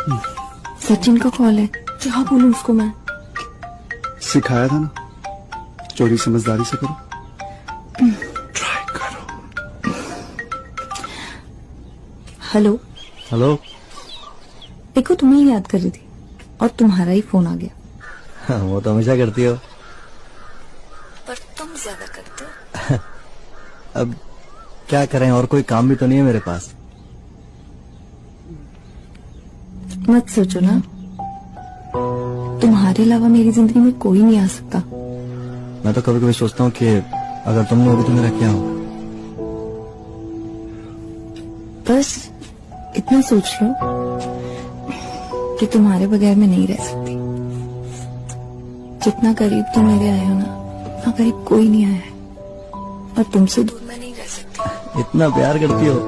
सचिन का कॉल है, क्या बोलूं उसको मैं? सिखाया था ना, चोरी समझदारी से करो। ट्राई करो। Hello hello. देखो, तुम्हें ही याद कर रही थी और तुम्हारा ही फोन आ गया। वो तो हमेशा करती हो, पर तुम ज्यादा करते हो। अब क्या करें, और कोई काम भी तो नहीं है मेरे पास। मत सोचो ना, तुम्हारे अलावा मेरी जिंदगी में कोई नहीं आ सकता। मैं तो कभी कभी सोचता हूँ कि अगर तुम नहीं होगी तो मेरा क्या होगा। बस इतना सोच लो कि तुम्हारे बगैर मैं नहीं रह सकती। जितना करीब तुम मेरे आए हो ना, उतना करीब कोई नहीं आया है, और तुमसे दूर मैं नहीं रह सकती। इतना प्यार करती हो।